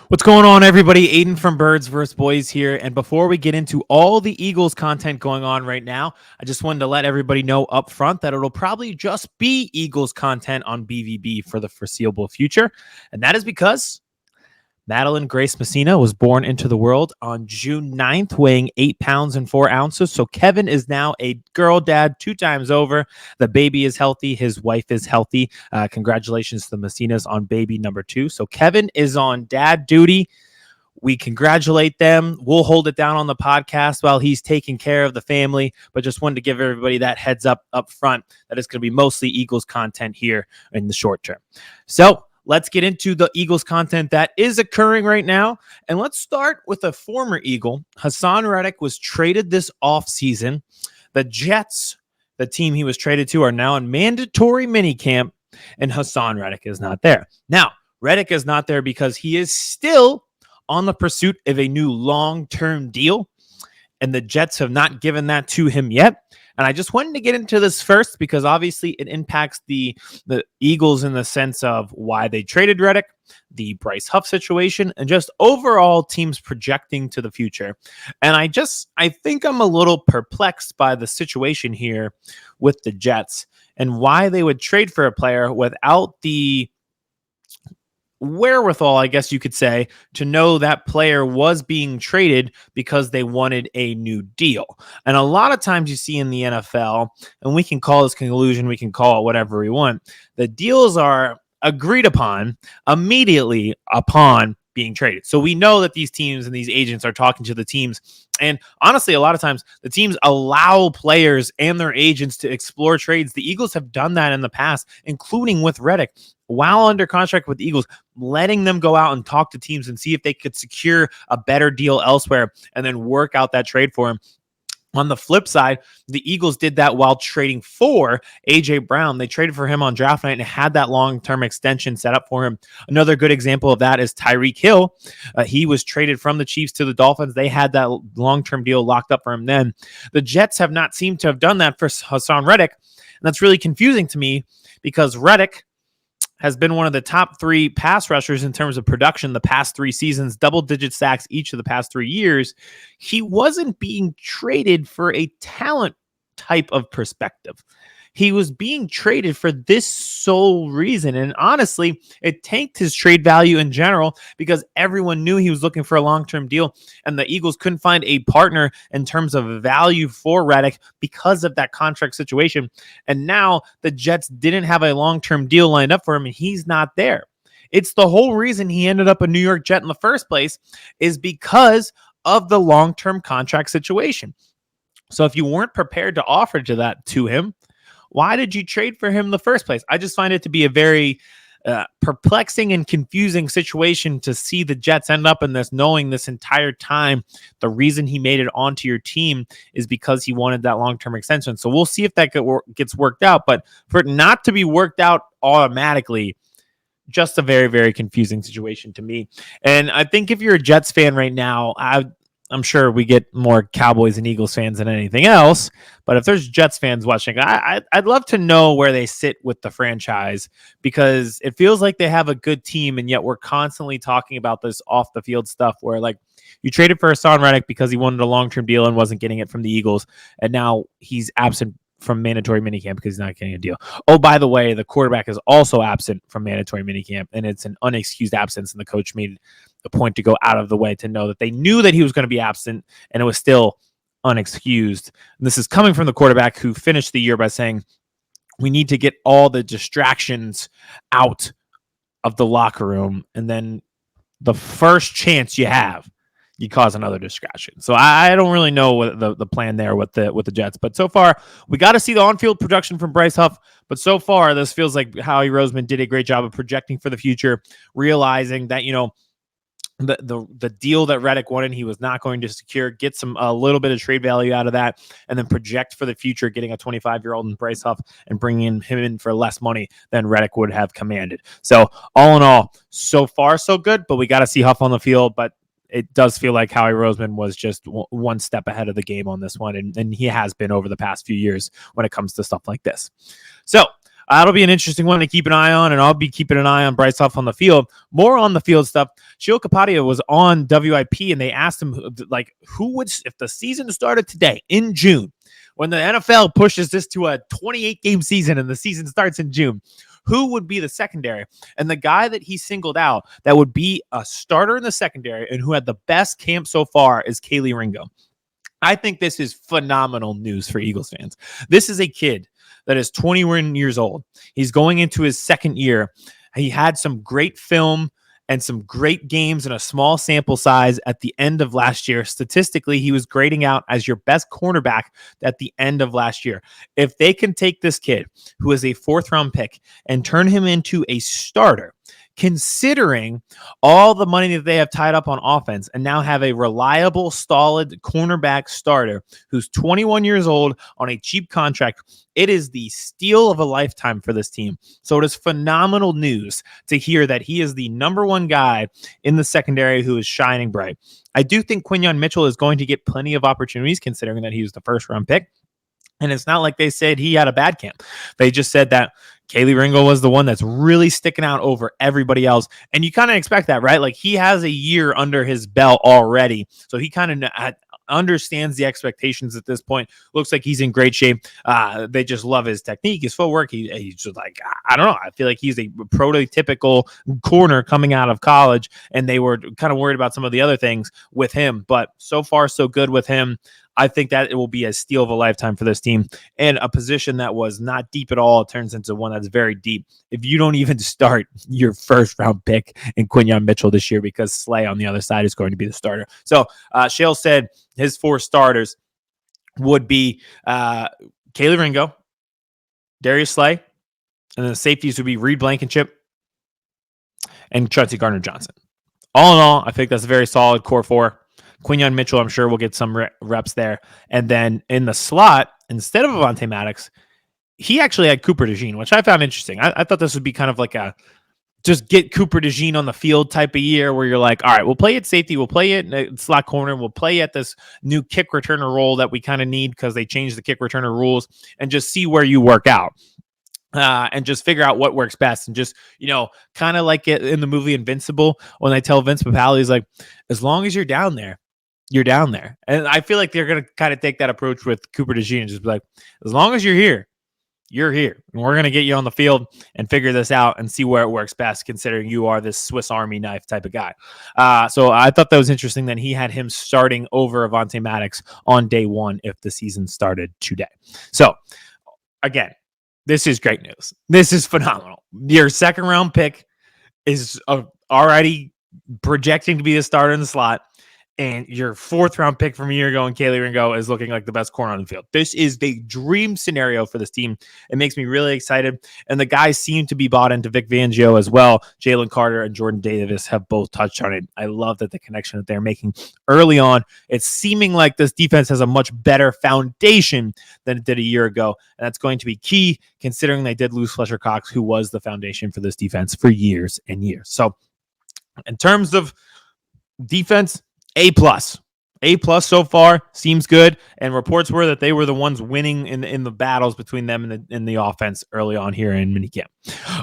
What's going on, everybody? Aiden from Birds vs. Boys here. And before we get into all the Eagles content going on right now, I just wanted to let everybody know up front that it'll probably just be Eagles content on BVB for the foreseeable future. And that is because Madeline Grace Messina was born into the world on June 9th, weighing 8 pounds and 4 ounces. So Kevin is now a girl dad 2 times over. The baby is healthy. His wife is healthy. Congratulations to the Messinas on baby number 2. So Kevin is on dad duty. We congratulate them. We'll hold it down on the podcast while he's taking care of the family, but just wanted to give everybody that heads up front that it's going to be mostly Eagles content here in the short term. So let's get into the Eagles content that is occurring right now. And let's start with a former Eagle. Haason Reddick was traded this offseason. The Jets, the team he was traded to, are now in mandatory minicamp, and Haason Reddick is not there. Now, Reddick is not there because he is still on the pursuit of a new long-term deal, and the Jets have not given that to him yet. And I just wanted to get into this first because obviously it impacts the Eagles in the sense of why they traded Reddick, the Bryce Huff situation, and just overall teams projecting to the future. And I think I'm a little perplexed by the situation here with the Jets and why they would trade for a player without the wherewithal, I guess you could say, to know that player was being traded because they wanted a new deal. And a lot of times you see in the NFL, and we can call this collusion, we can call it whatever we want, the deals are agreed upon immediately upon being traded. So we know that these teams and these agents are talking to the teams. And honestly, a lot of times the teams allow players and their agents to explore trades. The Eagles have done that in the past, including with Reddick. While under contract with the Eagles, letting them go out and talk to teams and see if they could secure a better deal elsewhere and then work out that trade for him. On the flip side, the Eagles did that while trading for A.J. Brown. They traded for him on draft night and had that long-term extension set up for him. Another good example of that is Tyreek Hill. He was traded from the Chiefs to the Dolphins. They had that long-term deal locked up for him then. The Jets have not seemed to have done that for Haason Reddick, and that's really confusing to me because Reddick has been one of the top 3 pass rushers in terms of production the past 3 seasons, double-digit sacks each of the past 3 years. He wasn't being traded for a talent type of perspective. He was being traded for this sole reason. And honestly, it tanked his trade value in general because everyone knew he was looking for a long-term deal, and the Eagles couldn't find a partner in terms of value for Reddick because of that contract situation. And now the Jets didn't have a long-term deal lined up for him, and he's not there. It's the whole reason he ended up a New York Jet in the first place is because of the long-term contract situation. So if you weren't prepared to offer to him, why did you trade for him in the first place? I just find it to be a very perplexing and confusing situation to see the Jets end up in this, knowing this entire time the reason he made it onto your team is because he wanted that long-term extension. So we'll see if that gets worked out. But for it not to be worked out automatically, just a very, very confusing situation to me. And I think if you're a Jets fan right now, I'm sure we get more Cowboys and Eagles fans than anything else. But if there's Jets fans watching, I'd love to know where they sit with the franchise because it feels like they have a good team, and yet we're constantly talking about this off the field stuff where, like, you traded for Haason Reddick because he wanted a long-term deal and wasn't getting it from the Eagles, and now he's absent from mandatory minicamp because he's not getting a deal. Oh, by the way, the quarterback is also absent from mandatory minicamp, and it's an unexcused absence, and the coach made a point to go out of the way to know that they knew that he was going to be absent, and it was still unexcused. And this is coming from the quarterback who finished the year by saying, we need to get all the distractions out of the locker room, and then the first chance you have, you cause another distraction. So I don't really know what the plan there with the Jets. But so far, we got to see the on-field production from Bryce Huff. But so far, this feels like Howie Roseman did a great job of projecting for the future, realizing that, the deal that Reddick wanted, he was not going to secure, get a little bit of trade value out of that, and then project for the future, getting a 25-year-old in Bryce Huff and bringing him in for less money than Reddick would have commanded. So all in all, so far so good, but we got to see Huff on the field. But it does feel like Howie Roseman was just one step ahead of the game on this one, and he has been over the past few years when it comes to stuff like this. So That'll be an interesting one to keep an eye on, and I'll be keeping an eye on Bryce Huff on the field. More on the field stuff. Shio Kapadia was on WIP, and they asked him, like, who would, if the season started today in June, when the NFL pushes this to a 28-game season and the season starts in June, who would be the secondary? And the guy that he singled out that would be a starter in the secondary and who had the best camp so far is Kelee Ringo. I think this is phenomenal news for Eagles fans. This is a kid that is 21 years old. He's going into his second year. He had some great film and some great games in a small sample size at the end of last year. Statistically, he was grading out as your best cornerback at the end of last year. If they can take this kid, who is a fourth-round pick, and turn him into a starter, considering all the money that they have tied up on offense, and now have a reliable, solid cornerback starter who's 21 years old on a cheap contract, it is the steal of a lifetime for this team. So it is phenomenal news to hear that he is the number one guy in the secondary who is shining bright. I do think Quinyon Mitchell is going to get plenty of opportunities, considering that he was the first-round pick. And it's not like they said he had a bad camp. They just said that Kelee Ringo was the one that's really sticking out over everybody else. And you kind of expect that, right? Like, he has a year under his belt already. So he kind of understands the expectations at this point. Looks like he's in great shape. They just love his technique, his footwork. He's just like, I don't know. I feel like he's a prototypical corner coming out of college. And they were kind of worried about some of the other things with him. But so far, so good with him. I think that it will be a steal of a lifetime for this team, and a position that was not deep at all turns into one that's very deep. If you don't even start your first round pick in Quinyon Mitchell this year, because Slay on the other side is going to be the starter. So Shale said his four starters would be Kelee Ringo, Darius Slay, and then the safeties would be Reed Blankenship and Chauncey Gardner-Johnson. All in all, I think that's a very solid core four. Quinyon Mitchell, I'm sure, will get some reps there. And then in the slot, instead of Avonte Maddox, he actually had Cooper DeJean, which I found interesting. I thought this would be kind of like a just get Cooper DeJean on the field type of year where you're like, all right, we'll play at safety, we'll play at slot corner, we'll play at this new kick returner role that we kind of need because they changed the kick returner rules, and just see where you work out. And just figure out what works best, and just, kind of like it in the movie Invincible when they tell Vince Papale, he's like, as long as you're down there, you're down there. And I feel like they're going to kind of take that approach with Cooper DeJean and just be like, as long as you're here, you're here. And we're going to get you on the field and figure this out and see where it works best, considering you are this Swiss Army knife type of guy. So I thought that was interesting that he had him starting over Avonte Maddox on day one if the season started today. So again, this is great news. This is phenomenal. Your second round pick is already projecting to be the starter in the slot, and your fourth round pick from a year ago in Kelee Ringo is looking like the best corner on the field. This is the dream scenario for this team. It makes me really excited. And the guys seem to be bought into Vic Fangio as well. Jalen Carter and Jordan Davis have both touched on it. I love that the connection that they're making early on. It's seeming like this defense has a much better foundation than it did a year ago. And that's going to be key, considering they did lose Fletcher Cox, who was the foundation for this defense for years and years. So in terms of defense, A+. A+ so far, seems good, and reports were that they were the ones winning in the battles between them and the offense early on here in minicamp.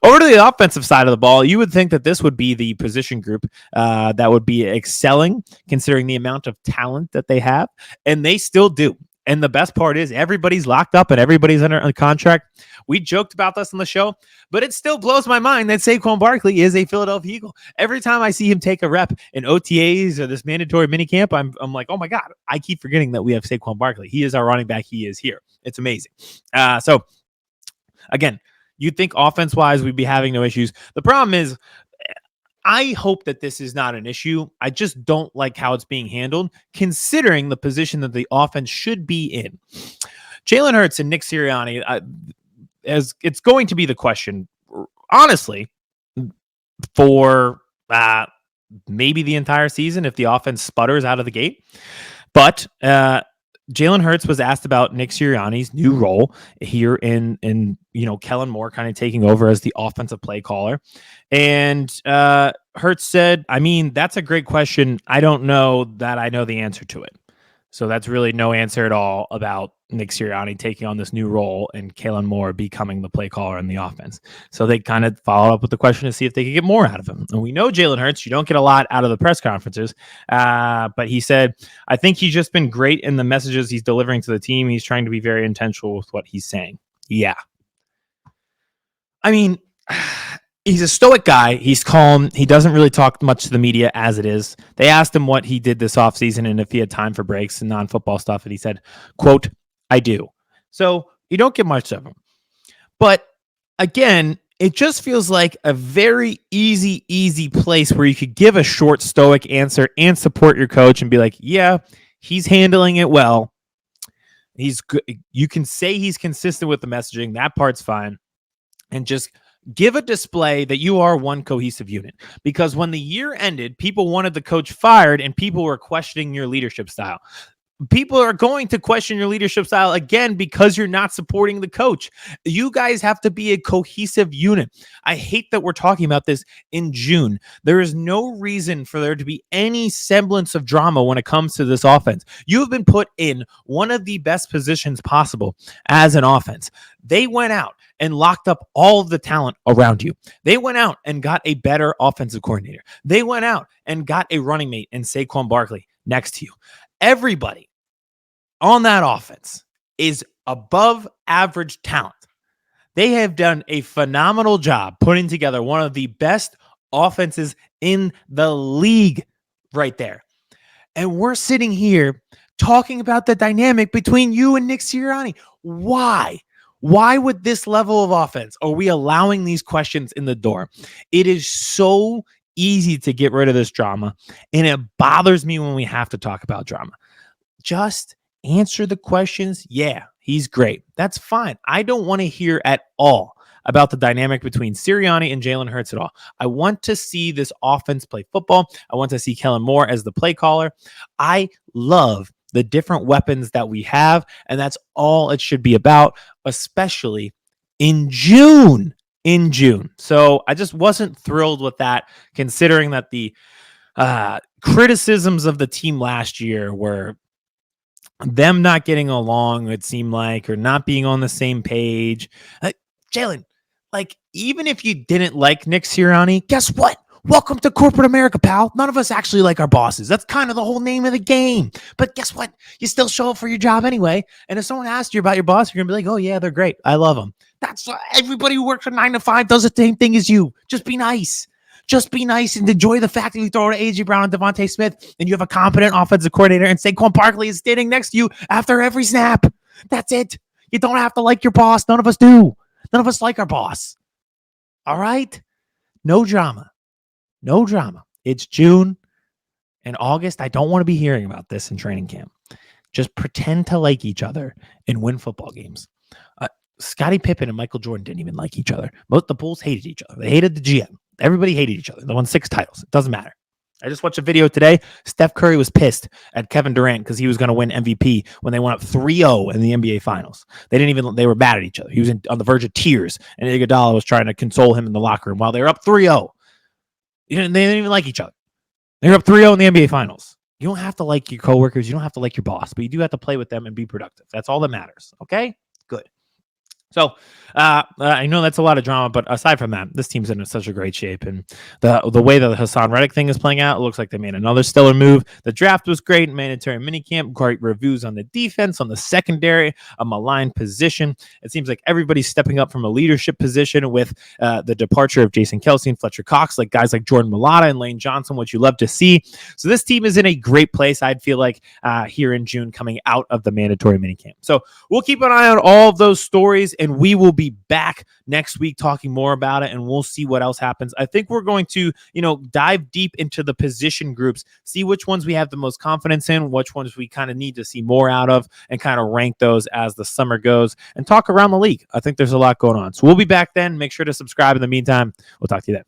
Over to the offensive side of the ball, you would think that this would be the position group that would be excelling, considering the amount of talent that they have, and they still do. And the best part is everybody's locked up and everybody's under a contract. We joked about this on the show, but it still blows my mind that Saquon Barkley is a Philadelphia Eagle. Every time I see him take a rep in OTAs or this mandatory minicamp, I'm like, oh my God, I keep forgetting that we have Saquon Barkley. He is our running back. He is here. It's amazing. So again, you'd think offense-wise we'd be having no issues. The problem is, I hope that this is not an issue. I just don't like how it's being handled, considering the position that the offense should be in. Jalen Hurts and Nick Sirianni, as it's going to be the question, honestly, for maybe the entire season if the offense sputters out of the gate. But Jalen Hurts was asked about Nick Sirianni's new role here in Kellen Moore kind of taking over as the offensive play caller. And Hurts said, I mean, that's a great question. I don't know that I know the answer to it. So that's really no answer at all about Nick Sirianni taking on this new role and Kellen Moore becoming the play caller in the offense. So they kind of followed up with the question to see if they could get more out of him. And we know Jalen Hurts, you don't get a lot out of the press conferences. But he said, I think he's just been great in the messages he's delivering to the team. He's trying to be very intentional with what he's saying. Yeah. I mean, he's a stoic guy. He's calm. He doesn't really talk much to the media as it is. They asked him what he did this offseason and if he had time for breaks and non-football stuff. And he said, quote, I do. So you don't get much of him. But again, it just feels like a very easy place where you could give a short, stoic answer and support your coach and be like, yeah, he's handling it well. He's good. You can say he's consistent with the messaging. That part's fine. And just give a display that you are one cohesive unit. Because when the year ended, people wanted the coach fired and people were questioning your leadership style. People are going to question your leadership style again because you're not supporting the coach. You guys have to be a cohesive unit. I hate that we're talking about this in June. There is no reason for there to be any semblance of drama when it comes to this offense. You have been put in one of the best positions possible as an offense. They went out and locked up all of the talent around you. They went out and got a better offensive coordinator. They went out and got a running mate in Saquon Barkley next to you. Everybody on that offense is above average talent. They have done a phenomenal job putting together one of the best offenses in the league right there. And we're sitting here talking about the dynamic between you and Nick Sirianni. Why? Why with this level of offense are we allowing these questions in the door? It is so easy to get rid of this drama, and it bothers me when we have to talk about drama. Just answer the questions. Yeah, he's great. That's fine. I don't want to hear at all about the dynamic between Sirianni and Jalen Hurts at all. I want to see this offense play football. I want to see Kellen Moore as the play caller. I love the different weapons that we have, and that's all it should be about, especially in June. So I just wasn't thrilled with that, considering that the criticisms of the team last year were them not getting along, it seemed like, or not being on the same page. Jalen, like, even if you didn't like Nick Sirianni, guess what? Welcome to corporate America, pal. None of us actually like our bosses. That's kind of the whole name of the game. But guess what? You still show up for your job anyway. And if someone asks you about your boss, you're going to be like, oh, yeah, they're great. I love them. That's everybody who works from 9 to 5 does the same thing as you. Just be nice. Just be nice and enjoy the fact that you throw to A.J. Brown and Devontae Smith and you have a competent offensive coordinator and Saquon Barkley is standing next to you after every snap. That's it. You don't have to like your boss. None of us do. None of us like our boss. All right? No drama. No drama. It's June and August. I don't want to be hearing about this in training camp. Just pretend to like each other and win football games. Scottie Pippen and Michael Jordan didn't even like each other. Most of the Bulls hated each other. They hated the GM. Everybody hated each other. They won 6 titles. It doesn't matter. I just watched a video today. Steph Curry was pissed at Kevin Durant because he was going to win MVP when they went up 3-0 in the NBA Finals. They were mad at each other. He was on the verge of tears, and Iguodala was trying to console him in the locker room while they were up 3-0. They didn't even like each other. They were up 3-0 in the NBA Finals. You don't have to like your coworkers. You don't have to like your boss, but you do have to play with them and be productive. That's all that matters. Okay? Good. So I know that's a lot of drama, but aside from that, this team's in such a great shape. And the way that the Haason Reddick thing is playing out, it looks like they made another stellar move. The draft was great, mandatory minicamp, great reviews on the defense, on the secondary, a maligned position. It seems like everybody's stepping up from a leadership position with the departure of Jason Kelce and Fletcher Cox, like guys like Jordan Mailata and Lane Johnson, which you love to see. So this team is in a great place, I'd feel like, here in June coming out of the mandatory minicamp. So we'll keep an eye on all of those stories, and we will be back next week talking more about it, and we'll see what else happens. I think we're going to, dive deep into the position groups, see which ones we have the most confidence in, which ones we kind of need to see more out of, and kind of rank those as the summer goes and talk around the league. I think there's a lot going on. So we'll be back then. Make sure to subscribe in the meantime. We'll talk to you then.